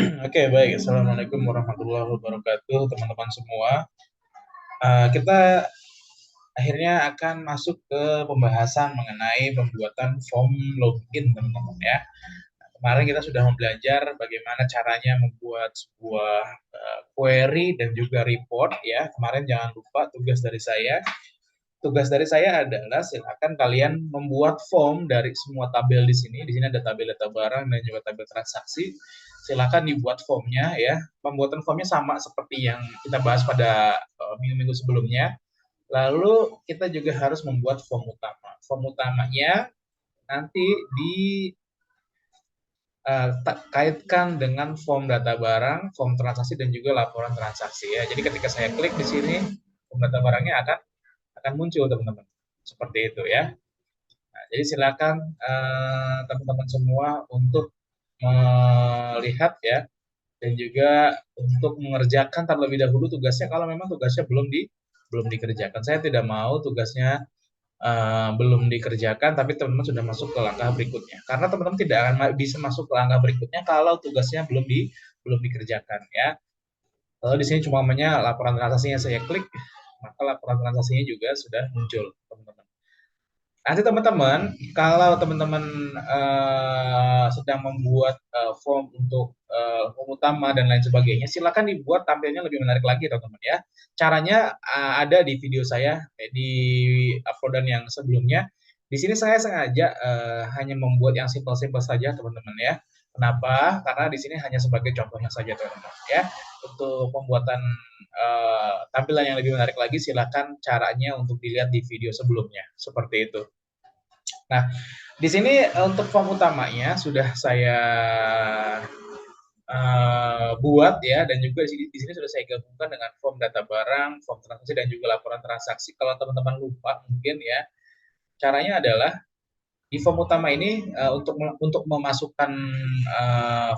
Oke, baik. Assalamualaikum warahmatullahi wabarakatuh, teman-teman semua. Kita akhirnya akan masuk ke pembahasan mengenai pembuatan form login, teman-teman ya. Kemarin kita sudah belajar bagaimana caranya membuat sebuah query dan juga report ya. Kemarin jangan lupa tugas dari saya. Tugas dari saya adalah silakan kalian membuat form dari semua tabel di sini. Di sini ada tabel data barang dan juga tabel transaksi. Silakan dibuat formnya ya. Pembuatan formnya sama seperti yang kita bahas pada minggu-minggu sebelumnya. Lalu kita juga harus membuat form utama. Form utamanya nanti kaitkan dengan form data barang, form transaksi dan juga laporan transaksi ya. Jadi ketika saya klik di sini, form data barangnya akan muncul teman-teman. Seperti itu ya. Nah, jadi silakan teman-teman semua untuk melihat ya dan juga untuk mengerjakan terlebih dahulu tugasnya kalau memang tugasnya belum dikerjakan. Saya tidak mau tugasnya belum dikerjakan tapi teman-teman sudah masuk ke langkah berikutnya. Karena teman-teman tidak akan bisa masuk ke langkah berikutnya kalau tugasnya belum dikerjakan ya. Kalau di sini cuma namanya laporan transaksinya saya klik, maka laporan transaksinya juga sudah muncul, teman-teman. Nanti teman-teman, kalau teman-teman sedang membuat form untuk form utama dan lain sebagainya, silakan dibuat tampilnya lebih menarik lagi, teman-teman ya. Caranya ada di video saya di uploadan yang sebelumnya. Di sini saya sengaja hanya membuat yang simpel-simpel saja, teman-teman ya. Kenapa? Karena di sini hanya sebagai contohnya saja, teman-teman ya. Untuk pembuatan tampilan yang lebih menarik lagi, silakan caranya untuk dilihat di video sebelumnya. Seperti itu. Nah, di sini untuk form utamanya sudah saya buat ya, dan juga di sini sudah saya gabungkan dengan form data barang, form transaksi dan juga laporan transaksi. Kalau teman-teman lupa mungkin ya, caranya adalah di form utama ini untuk memasukkan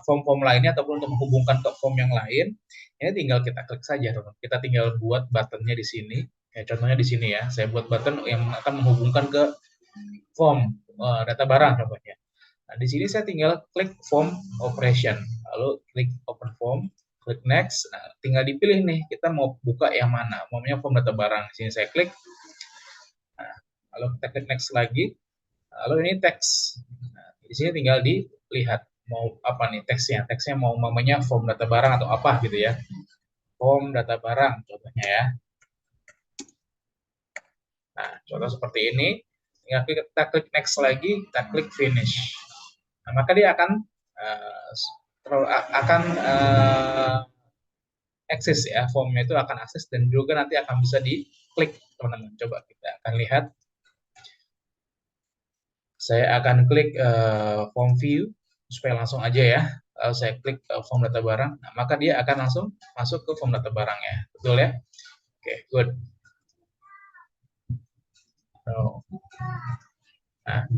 form-form lainnya ataupun untuk menghubungkan ke form yang lain, ini tinggal kita klik saja, teman. Kita tinggal buat buttonnya di sini. Ya, contohnya di sini ya, saya buat button yang akan menghubungkan ke form data barang contohnya. Nah, di sini saya tinggal klik form operation, lalu klik open form, klik next. Nah, tinggal dipilih nih kita mau buka yang mana, maunya form data barang. Di sini saya klik. Nah, lalu kita klik next lagi. Lalu ini teks. Nah, di sini tinggal dilihat mau apa nih teksnya. Teksnya mau namanya form data barang atau apa gitu ya. Form data barang contohnya ya. Nah, contoh seperti ini. Tinggal kita klik next lagi, kita klik finish. Nah, maka dia akses ya, formnya itu akan akses dan juga nanti akan bisa diklik, teman-teman. Coba kita akan lihat. Saya akan klik form view supaya langsung aja ya. Lalu saya klik form data barang, nah, maka dia akan langsung masuk ke form data barang ya. Betul ya? Oke, good. Nah,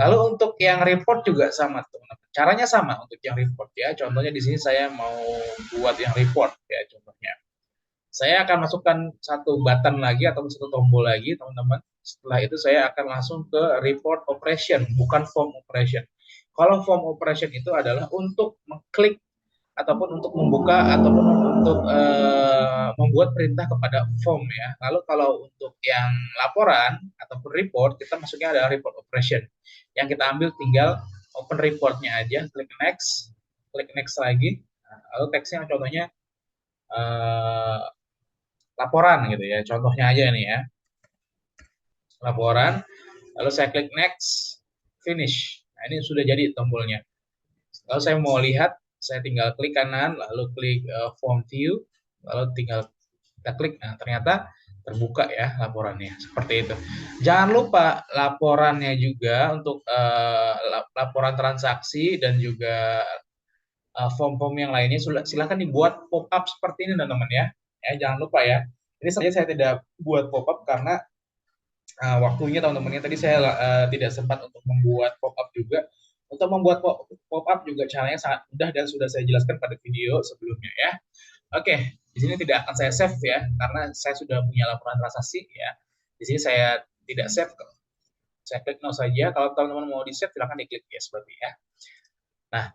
lalu untuk yang report juga sama, teman-teman. Caranya sama untuk yang report ya. Contohnya di sini saya mau buat yang report ya, contohnya. Saya akan masukkan satu button lagi atau satu tombol lagi, teman-teman. Setelah itu saya akan langsung ke report operation, bukan form operation. Kalau form operation itu adalah untuk mengklik ataupun untuk membuka ataupun untuk membuat perintah kepada form ya. Lalu kalau untuk yang laporan ataupun report, kita masuknya adalah report operation. Yang kita ambil tinggal open reportnya aja, klik next lagi. Nah, lalu teksnya contohnya laporan gitu ya. Contohnya aja nih ya. Laporan, lalu saya klik next, finish. Nah, ini sudah jadi tombolnya. Lalu saya mau lihat, saya tinggal klik kanan, lalu klik form view, lalu tinggal kita klik. Nah, ternyata terbuka ya laporannya. Seperti itu. Jangan lupa laporannya juga untuk laporan transaksi dan juga form-form yang lainnya silakan dibuat pop-up seperti ini teman-teman ya. Ya, jangan lupa ya. Ini saja saya tidak buat pop-up karena waktunya teman-teman tadi saya tidak sempat untuk membuat pop-up juga. Untuk membuat pop-up juga caranya sangat mudah dan sudah saya jelaskan pada video sebelumnya ya. Oke, di sini tidak akan saya save ya karena saya sudah punya laporan transaksi ya. Di sini saya tidak save. Saya klik no saja. Kalau teman-teman mau di save silahkan diklik yes berarti ya. Nah,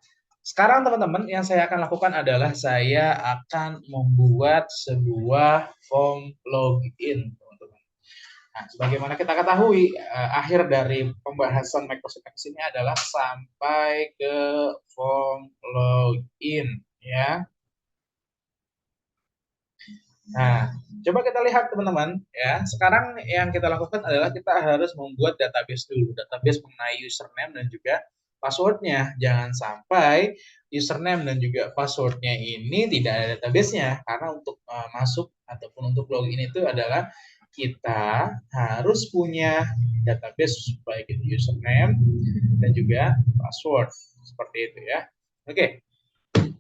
Sekarang teman-teman yang saya akan lakukan adalah saya akan membuat sebuah form login, teman-teman. Nah, sebagaimana kita ketahui, akhir dari pembahasan Microsoft Access ini adalah sampai ke form login, ya. Nah, coba kita lihat teman-teman, ya. Sekarang yang kita lakukan adalah kita harus membuat database dulu, database mengenai username dan juga passwordnya. Jangan sampai username dan juga passwordnya ini tidak ada database-nya, karena untuk masuk ataupun untuk login itu adalah kita harus punya database baik itu username dan juga password seperti itu ya. Oke.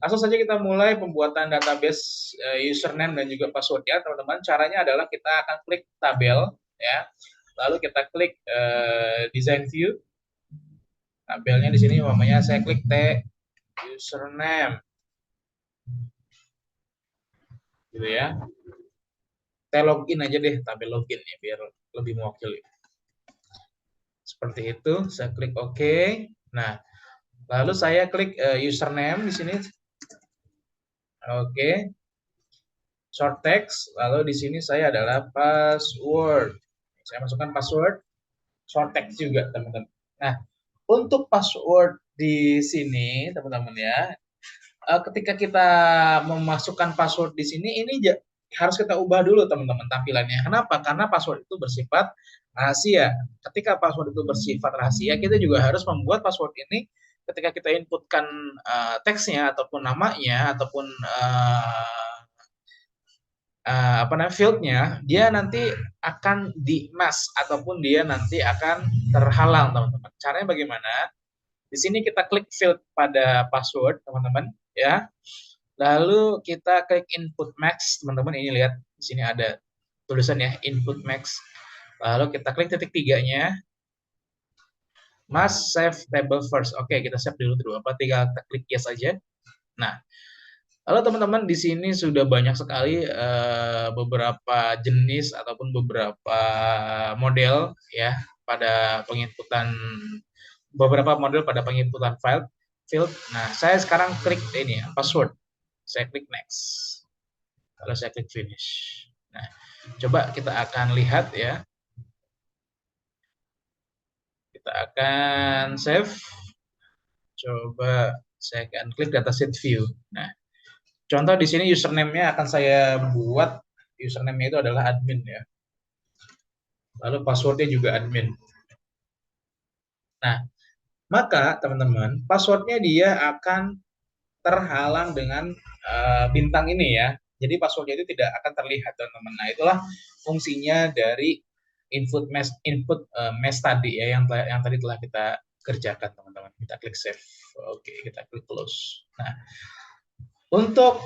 Langsung saja kita mulai pembuatan database username dan juga passwordnya, teman-teman. Caranya adalah kita akan klik tabel, ya. Lalu kita klik design view. Tabelnya di sini, umpamanya saya klik T username, gitu ya. T login aja deh, tabel login ya, biar lebih mewakili. Seperti itu, saya klik OK. Nah, lalu saya klik username di sini. Oke. Short text, lalu di sini saya adalah password. Saya masukkan password, short text juga, teman-teman. Nah, untuk password di sini, teman-teman ya, ketika kita memasukkan password di sini, ini harus kita ubah dulu, teman-teman, tampilannya. Kenapa? Karena password itu bersifat rahasia. Ketika password itu bersifat rahasia, kita juga harus membuat password ini ketika kita inputkan teksnya ataupun namanya ataupun fieldnya, dia nanti akan di-mask ataupun dia nanti akan terhalang, teman-teman. Caranya bagaimana? Di sini kita klik field pada password, teman-teman, ya. Lalu kita klik input max, teman-teman. Ini lihat di sini ada tulisannya input max. Lalu kita klik titik tiganya. Must save table first. Oke, kita save dulu tinggal kita klik yes aja. Nah, lalu teman-teman di sini sudah banyak sekali beberapa jenis ataupun beberapa model ya pada penginputan beberapa model pada penginputan field. Nah, saya sekarang klik ini ya, password. Saya klik next. Lalu saya klik finish. Nah, coba kita akan lihat ya. Kita akan save. Coba saya akan klik dataset view. Nah, contoh di sini username-nya akan saya buat, username-nya itu adalah admin ya. Lalu passwordnya juga admin. Nah, maka teman-teman, passwordnya dia akan terhalang dengan bintang ini ya. Jadi passwordnya itu tidak akan terlihat, teman-teman. Nah, itulah fungsinya dari input mesh tadi ya, yang tadi telah kita kerjakan, teman-teman. Kita klik save. Oke, kita klik close. Nah, untuk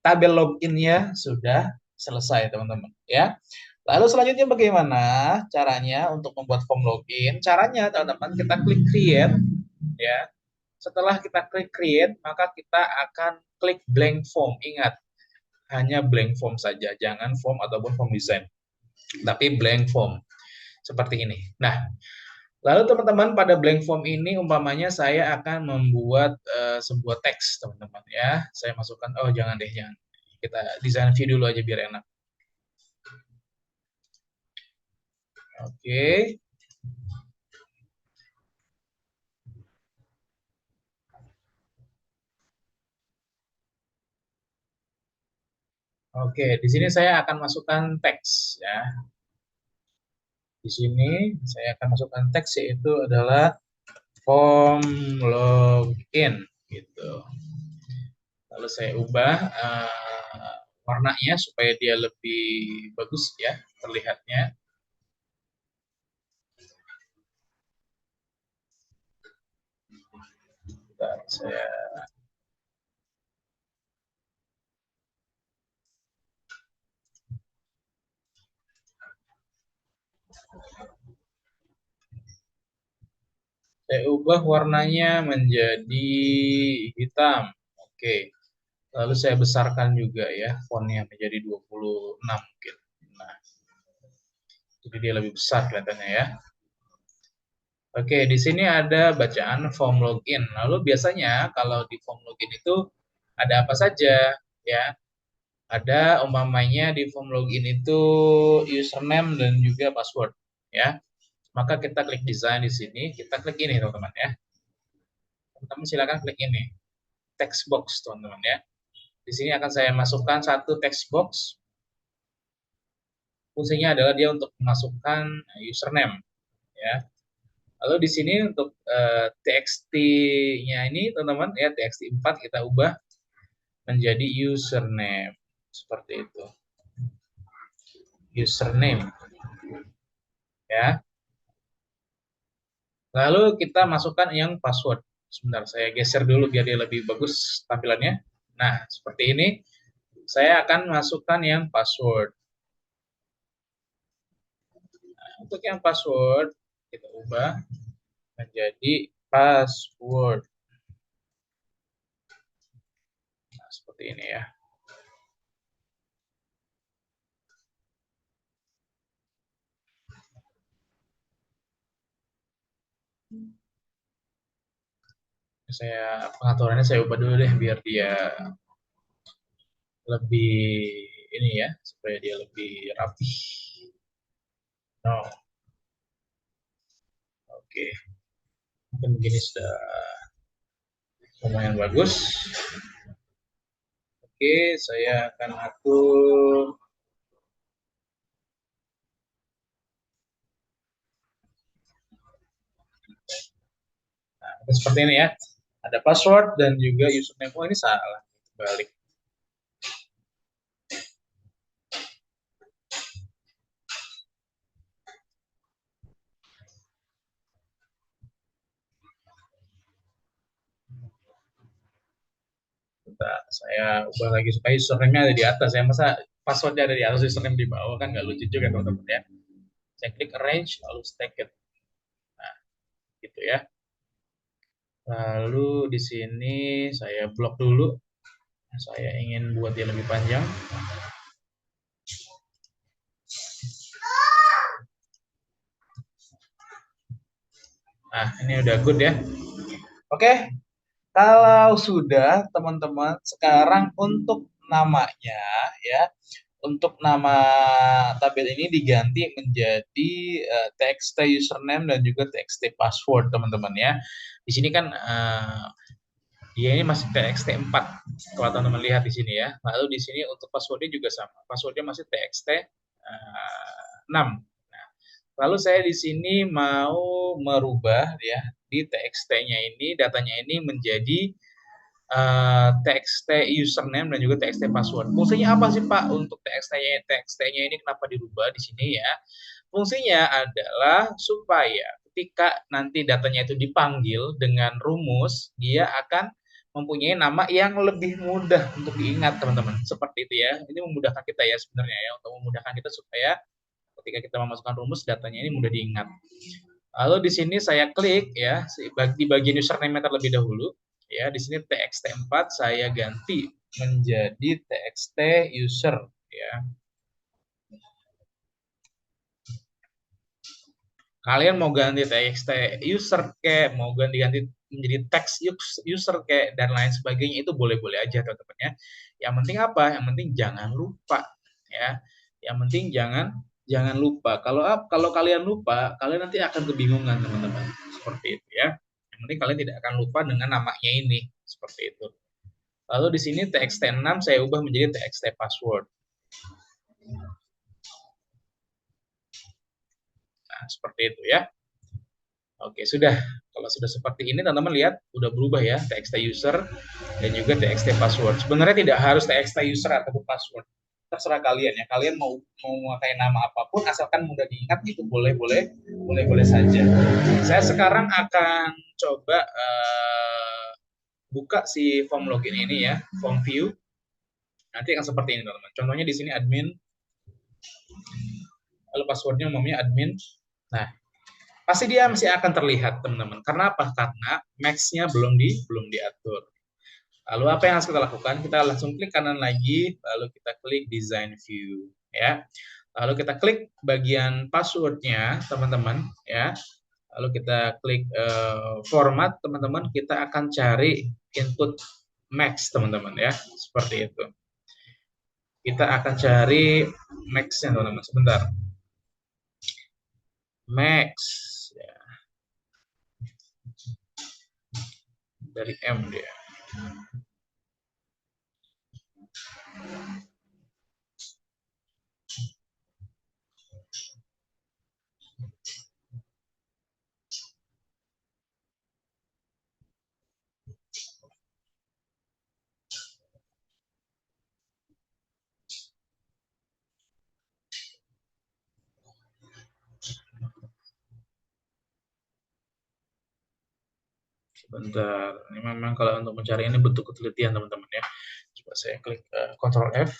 tabel login-nya sudah selesai, teman-teman ya. Lalu selanjutnya bagaimana caranya untuk membuat form login? Caranya, teman-teman, kita klik create ya. Setelah kita klik create, maka kita akan klik blank form. Ingat, hanya blank form saja, jangan form ataupun form design, tapi blank form seperti ini. Nah, lalu teman-teman, pada blank form ini umpamanya saya akan membuat sebuah teks, teman-teman ya. Saya masukkan, oh jangan deh, jangan. Kita desain view dulu aja biar enak. Oke. Oke, di sini saya akan masukkan teks ya. Di sini saya akan masukkan teks, yaitu adalah form login gitu. Lalu saya ubah warnanya supaya dia lebih bagus ya terlihatnya. Bentar, saya ubah warnanya menjadi hitam. Oke. Lalu saya besarkan juga ya fontnya menjadi 26 mungkin. Nah, jadi dia lebih besar kelihatannya ya. Oke, di sini ada bacaan form login. Lalu biasanya kalau di form login itu ada apa saja ya? Ada umpamanya di form login itu username dan juga password ya. Maka kita klik design di sini, kita klik ini teman-teman ya. Teman-teman silakan klik ini, text box teman-teman ya. Di sini akan saya masukkan satu text box. Fungsinya adalah dia untuk memasukkan username ya. Lalu di sini untuk txt-nya ini teman-teman ya, txt 4 kita ubah menjadi username seperti itu. Username ya. Lalu kita masukkan yang password. Sebentar, saya geser dulu biar dia lebih bagus tampilannya. Nah, seperti ini. Saya akan masukkan yang password. Nah, untuk yang password, kita ubah menjadi password. Nah, seperti ini ya. Pengaturannya saya ubah dulu deh biar dia lebih ini ya, supaya dia lebih rapi. No. Oke. Mungkin begini sudah lumayan bagus. Oke, saya akan atur. Nah, seperti ini ya. Ada password dan juga username. Oh, ini salah. Balik. Saya ubah lagi supaya username-nya ada di atas ya. Masa password-nya ada di atas, username di bawah, kan nggak lucu juga teman-teman ya. Saya klik arrange lalu stack it. Nah, gitu ya. Lalu di sini saya blok dulu. Saya ingin buat dia lebih panjang. Nah, ini udah good ya. Oke, kalau sudah teman-teman, sekarang untuk namanya ya, untuk nama tabel ini diganti menjadi txt username dan juga txt password teman-teman ya. Di sini kan dia ini masih txt 4 kalau teman-teman lihat di sini ya. Lalu di sini untuk passwordnya juga sama. Passwordnya masih txt 6. Nah, lalu saya di sini mau merubah ya di txt-nya ini, datanya ini menjadi txt username dan juga txt password. Fungsinya apa sih Pak untuk txt-nya ini kenapa dirubah di sini ya? Fungsinya adalah supaya ketika nanti datanya itu dipanggil dengan rumus, dia akan mempunyai nama yang lebih mudah untuk diingat teman-teman. Seperti itu ya. Ini memudahkan kita ya sebenarnya ya, untuk memudahkan kita supaya ketika kita memasukkan rumus datanya ini mudah diingat. Lalu di sini saya klik ya di bagian username terlebih dahulu. Ya, di sini txt4 saya ganti menjadi txt user ya. Kalian mau ganti txt user kayak mau ganti menjadi text user kayak dan lain sebagainya itu boleh-boleh aja teman-teman ya. Yang penting apa? Yang penting jangan lupa ya. Yang penting jangan lupa. Kalau kalian lupa, kalian nanti akan kebingungan teman-teman. Seperti itu ya. Yang penting kalian tidak akan lupa dengan namanya ini. Seperti itu. Lalu di sini txt6 saya ubah menjadi txt password. Nah, seperti itu ya. Oke, sudah. Kalau sudah seperti ini, teman-teman lihat, udah berubah ya, txt user dan juga txt password. Sebenarnya tidak harus txt user ataupun password. Terserah kalian ya. Kalian mau memakai nama apapun, asalkan mudah diingat, itu boleh-boleh saja. Saya sekarang akan coba buka si form login ini ya, form view. Nanti akan seperti ini, teman-teman. Contohnya di sini admin, lalu passwordnya umumnya admin. Nah, pasti dia masih akan terlihat teman-teman. Karena apa? Karena max-nya belum diatur. Lalu apa yang harus kita lakukan? Kita langsung klik kanan lagi, lalu kita klik design view ya. Lalu kita klik bagian passwordnya teman-teman ya. Lalu kita klik format, teman-teman, kita akan cari input max, teman-teman ya, seperti itu. Kita akan cari max-nya, teman-teman. Sebentar. Max ya. Dari M dia. Sebentar, ini memang kalau untuk mencari ini butuh ketelitian, teman-teman ya. Coba saya klik Ctrl F.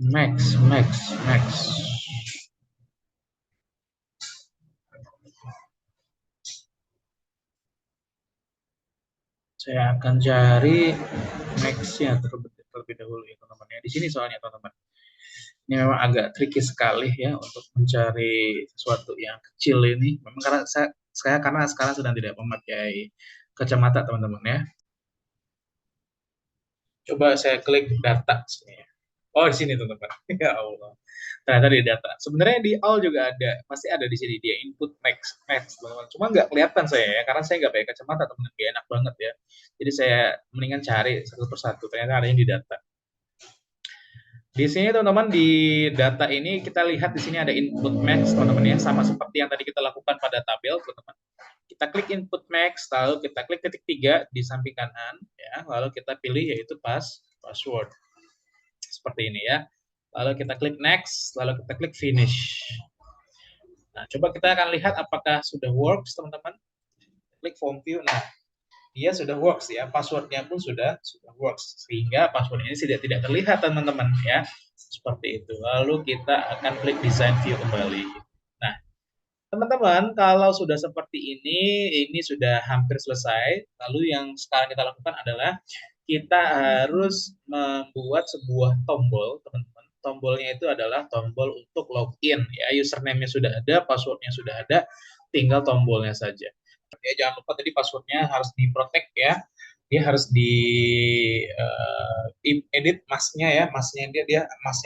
Max. Saya akan cari max-nya terlebih dahulu ya, teman-teman ya. Di sini soalnya, teman-teman. Ini memang agak tricky sekali ya untuk mencari sesuatu yang kecil ini. Memang karena karena sekarang sedang tidak memakai kacamata, teman-teman ya. Coba saya klik data sini ya. Oh, di sini, teman-teman. Ya Allah. Ternyata di data. Sebenarnya di all juga ada, pasti ada di sini dia input max, teman-teman. Cuma nggak kelihatan saya ya, karena saya nggak pakai kacamata, teman-teman. Gak enak banget ya. Jadi saya mendingan cari satu persatu. Ternyata ada yang di data. Di sini, teman-teman, di data ini kita lihat di sini ada input max, teman-teman ya, sama seperti yang tadi kita lakukan pada tabel, teman-teman. Kita klik input max, lalu kita klik titik 3 di samping kanan ya, lalu kita pilih yaitu password. Seperti ini ya. Lalu kita klik next, lalu kita klik finish. Nah, coba kita akan lihat apakah sudah works, teman-teman. Klik form view. Nah, dia sudah works ya, passwordnya pun sudah works, sehingga password ini tidak terlihat, teman-teman ya, seperti itu. Lalu kita akan klik design view kembali. Nah, teman-teman, kalau sudah seperti ini sudah hampir selesai. Lalu yang sekarang kita lakukan adalah kita harus membuat sebuah tombol, teman-teman. Tombolnya itu adalah tombol untuk login ya, username-nya sudah ada, passwordnya sudah ada, tinggal tombolnya saja. Ya, jangan lupa tadi passwordnya harus diprotect ya, dia harus di edit masknya ya, masknya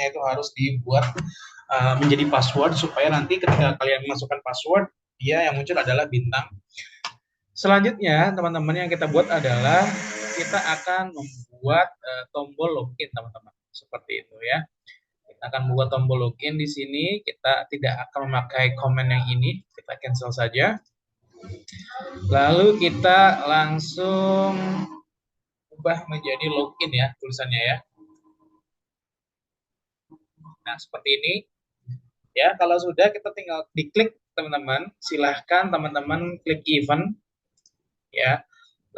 itu harus dibuat menjadi password supaya nanti ketika kalian masukkan password, dia yang muncul adalah bintang. Selanjutnya, teman-teman, yang kita buat adalah kita akan membuat tombol login, teman-teman, seperti itu ya. Kita akan membuat tombol login di sini. Kita tidak akan memakai komen yang ini, kita cancel saja. Lalu kita langsung ubah menjadi login ya tulisannya ya. Nah, seperti ini. Ya, kalau sudah kita tinggal diklik, teman-teman. Silahkan teman-teman klik event ya.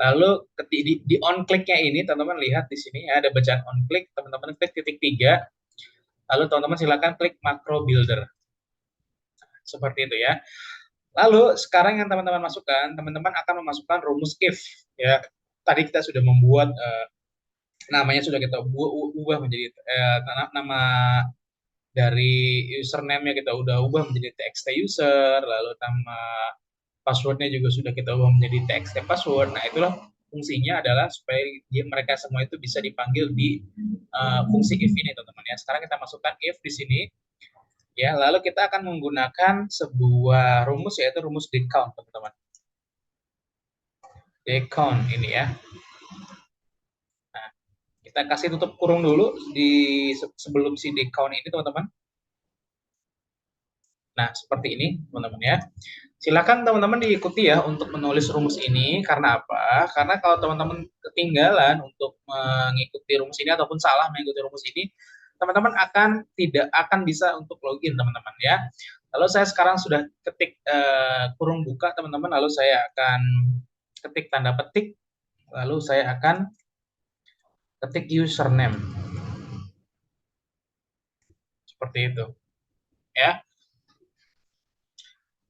Lalu di on click-nya ini, teman-teman lihat di sini ya, ada bacaan on click, teman-teman klik titik 3. Lalu teman-teman silakan klik macro builder. Seperti itu ya. Lalu sekarang yang teman-teman masukkan, teman-teman akan memasukkan rumus if ya. Tadi kita sudah membuat namanya sudah kita ubah menjadi nama dari username-nya kita udah ubah menjadi txt user, lalu nama passwordnya juga sudah kita ubah menjadi txt password. Nah, itulah fungsinya adalah supaya mereka semua itu bisa dipanggil di fungsi if ini, teman-teman ya. Sekarang kita masukkan if di sini. Ya, lalu kita akan menggunakan sebuah rumus, yaitu rumus decount, teman-teman. Decount ini ya. Nah, kita kasih tutup kurung dulu di sebelum si decount ini, teman-teman. Nah, seperti ini, teman-teman ya. Silakan teman-teman diikuti ya untuk menulis rumus ini. Karena apa? Karena kalau teman-teman ketinggalan untuk mengikuti rumus ini ataupun salah mengikuti rumus ini, teman-teman tidak akan bisa untuk login, teman-teman ya. Lalu saya sekarang sudah ketik kurung buka, teman-teman. Lalu saya akan ketik tanda petik. Lalu saya akan ketik username. Seperti itu. Ya.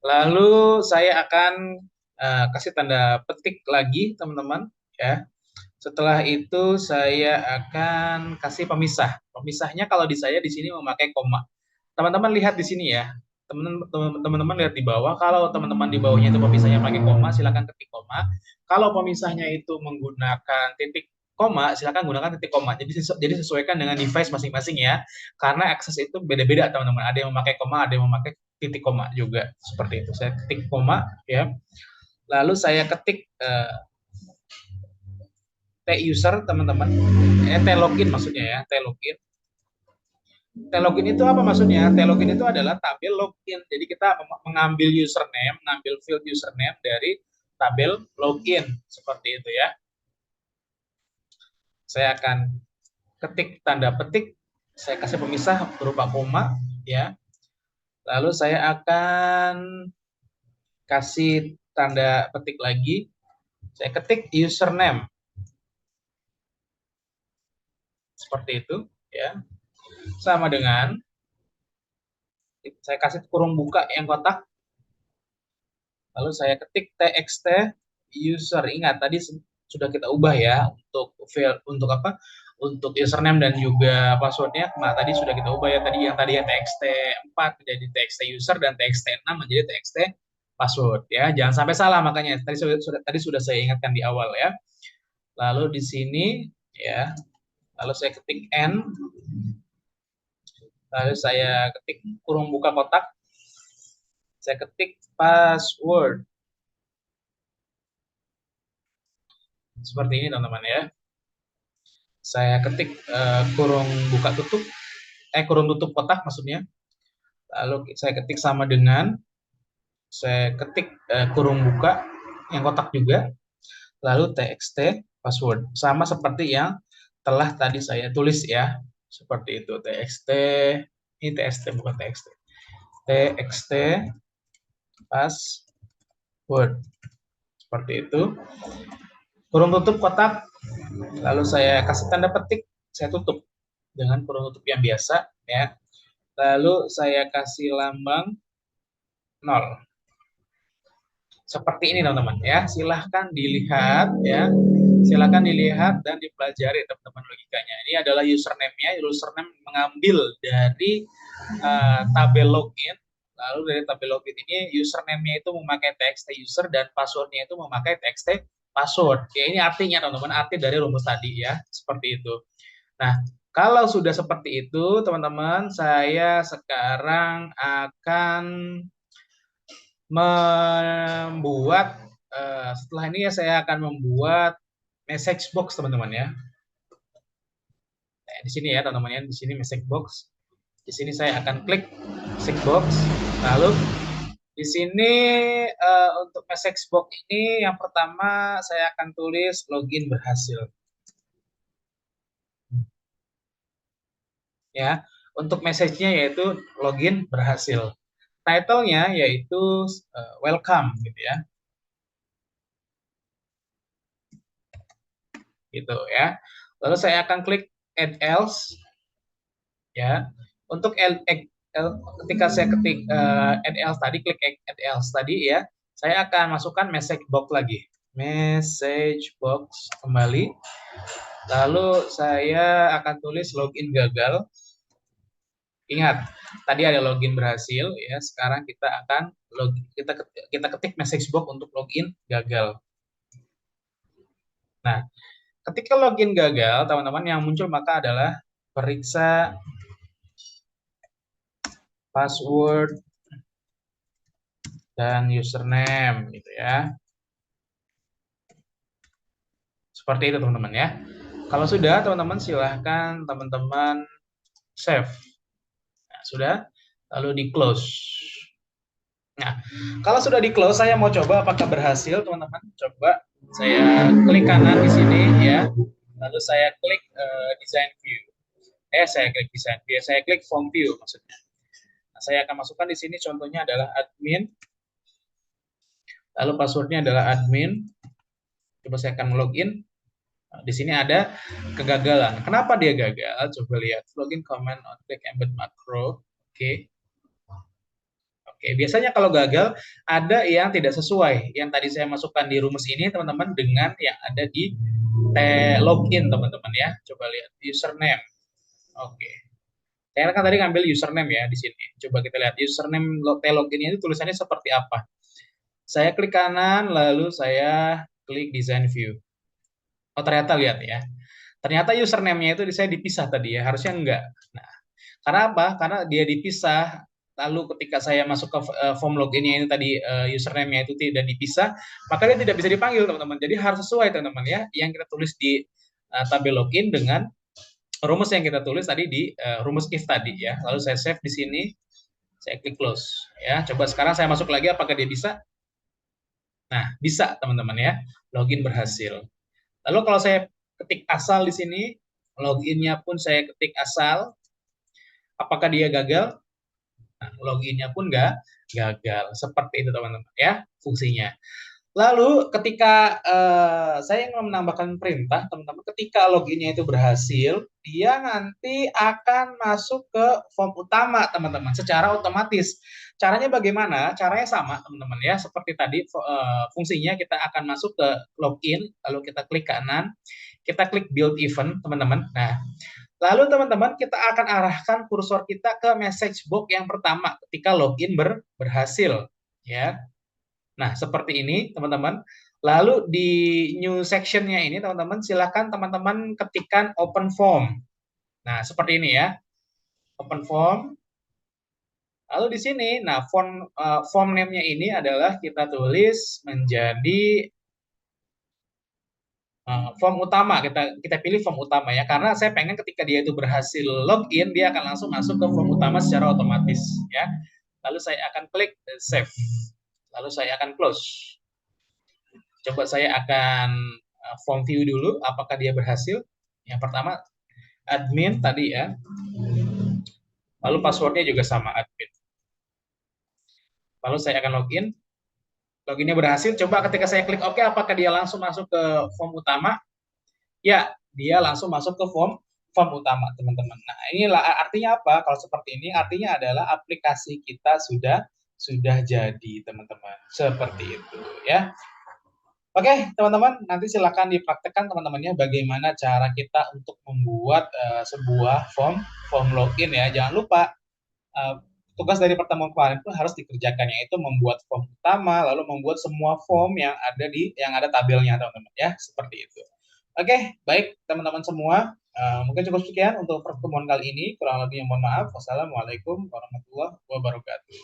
Lalu saya akan kasih tanda petik lagi, teman-teman, ya. Setelah itu saya akan kasih pemisah. Pemisahnya kalau di saya di sini memakai koma. Teman-teman lihat di sini ya. Teman-teman lihat di bawah. Kalau teman-teman di bawahnya itu pemisahnya pakai koma, silakan ketik koma. Kalau pemisahnya itu menggunakan titik koma, silakan gunakan titik koma. Jadi sesuaikan dengan device masing-masing ya. Karena akses itu beda-beda, teman-teman. Ada yang memakai koma, ada yang memakai titik koma juga. Seperti itu. Saya ketik koma ya. Lalu saya ketik T-user, teman-teman. T-login maksudnya ya, T-login. T-login itu apa maksudnya? T-login itu adalah tabel login. Jadi kita mengambil username, mengambil field username dari tabel login. Seperti itu ya. Saya akan ketik tanda petik, saya kasih pemisah berupa koma ya. Lalu saya akan kasih tanda petik lagi. Saya ketik username. Seperti itu ya. Sama dengan saya kasih kurung buka yang kotak. Lalu saya ketik txt user. Ingat tadi sudah kita ubah ya untuk apa? Untuk username dan juga passwordnya. Nah, tadi sudah kita ubah ya, tadi yang txt 4 menjadi txt user dan txt 6 menjadi txt password ya. Jangan sampai salah, makanya tadi sudah saya ingatkan di awal ya. Lalu di sini ya. Lalu saya ketik n. Lalu saya ketik kurung buka kotak. Saya ketik password. Seperti ini teman-teman ya. Saya ketik kurung buka tutup, kurung tutup kotak maksudnya. Lalu saya ketik sama dengan, saya ketik kurung buka yang kotak juga. Lalu txt password. Sama seperti yang telah tadi saya tulis ya. Seperti itu, txt, ini txt bukan txt. Txt password. Seperti itu. Kurung tutup kotak, lalu saya kasih tanda petik, saya tutup dengan kurung tutup yang biasa ya. Lalu saya kasih lambang 0. Seperti ini teman-teman ya. Silahkan dilihat ya. Silahkan dilihat dan dipelajari teman-teman logikanya. Ini adalah username-nya. Username mengambil dari tabel login. Lalu dari tabel login ini username-nya itu memakai txt user dan password-nya itu memakai txt password. Ya, ini artinya teman-teman, arti dari rumus tadi ya, seperti itu. Nah, kalau sudah seperti itu, teman-teman, saya sekarang akan membuat setelah ini ya saya akan membuat message box, teman-teman ya. Nah, di sini ya, teman-teman ya, di sini message box. Di sini saya akan klik message box. Lalu di sini untuk message box ini yang pertama saya akan tulis login berhasil. Ya, untuk message-nya yaitu login berhasil. Title-nya yaitu welcome gitu ya. Gitu ya. Lalu saya akan klik add else ya. Untuk ketika saya ketik add else tadi, klik add else tadi ya, saya akan masukkan message box lagi. Message box kembali. Lalu saya akan tulis login gagal. Ingat, tadi ada login berhasil ya. Sekarang kita akan kita ketik message box untuk login gagal. Nah, ketika login gagal, teman-teman yang muncul maka adalah periksa password dan username gitu ya. Seperti itu teman-teman ya. Kalau sudah, teman-teman silahkan teman-teman save. Nah, sudah, lalu di close. Nah, kalau sudah di close, saya mau coba apakah berhasil, teman-teman. Coba saya klik kanan di sini ya. Lalu saya klik design view. Saya klik design view. Saya klik form view maksudnya. Nah, saya akan masukkan di sini contohnya adalah admin. Lalu passwordnya adalah admin. Coba saya akan login. Nah, di sini ada kegagalan. Kenapa dia gagal? Coba lihat login command on click embed macro. Oke. Oke, biasanya kalau gagal ada yang tidak sesuai. Yang tadi saya masukkan di rumus ini teman-teman dengan yang ada di login teman-teman ya. Coba lihat username. Oke. Saya kan tadi ngambil username ya di sini. Coba kita lihat username loginnya itu tulisannya seperti apa. Saya klik kanan lalu saya klik design view. Oh, ternyata lihat ya. Ternyata username-nya itu saya dipisah tadi ya, harusnya enggak. Nah, karena apa? Karena dia dipisah. Lalu ketika saya masuk ke form login-nya ini tadi username-nya itu tidak dipisah, maka dia tidak bisa dipanggil, teman-teman. Jadi harus sesuai, teman-teman ya, yang kita tulis di tabel login dengan rumus yang kita tulis tadi di rumus if tadi ya. Lalu saya save di sini, saya klik close ya. Coba sekarang saya masuk lagi, apakah dia bisa? Nah, bisa teman-teman ya. Login berhasil. Lalu kalau saya ketik asal di sini, loginnya pun saya ketik asal, apakah dia gagal? Nah, loginnya pun nggak gagal. Seperti itu teman-teman ya fungsinya. Lalu ketika saya ingin menambahkan perintah, teman-teman, ketika loginnya itu berhasil, dia nanti akan masuk ke form utama, teman-teman, secara otomatis. Caranya bagaimana? Caranya sama, teman-teman ya. Seperti tadi fungsinya kita akan masuk ke login, lalu kita klik kanan, kita klik build event, teman-teman. Nah, lalu teman-teman kita akan arahkan kursor kita ke message box yang pertama ketika login berhasil, ya. Nah, seperti ini, teman-teman. Lalu di new section-nya ini, teman-teman, silakan teman-teman ketikkan open form. Nah, seperti ini ya. Open form. Lalu di sini, nah, form name-nya ini adalah kita tulis menjadi form utama. Kita pilih form utama ya, karena saya pengen ketika dia itu berhasil login, dia akan langsung masuk ke form utama secara otomatis ya. Lalu saya akan klik save. Lalu saya akan close. Coba saya akan form view dulu, apakah dia berhasil. Yang pertama, admin tadi ya. Lalu passwordnya juga sama, admin. Lalu saya akan login. Loginnya berhasil. Coba ketika saya klik OK, apakah dia langsung masuk ke form utama? Ya, dia langsung masuk ke form utama, teman-teman. Nah, inilah artinya apa? Kalau seperti ini, artinya adalah aplikasi kita sudah jadi, teman-teman. Seperti itu ya. Oke, teman-teman, nanti silakan dipraktekkan teman-temannya bagaimana cara kita untuk membuat sebuah form login ya. Jangan lupa tugas dari pertemuan kemarin itu harus dikerjakan, yaitu membuat form utama, lalu membuat semua form yang ada tabelnya, teman-teman ya, seperti itu. Oke, baik teman-teman semua, mungkin cukup sekian untuk pertemuan kali ini. Kurang lebihnya mohon maaf. Wassalamualaikum warahmatullahi wabarakatuh.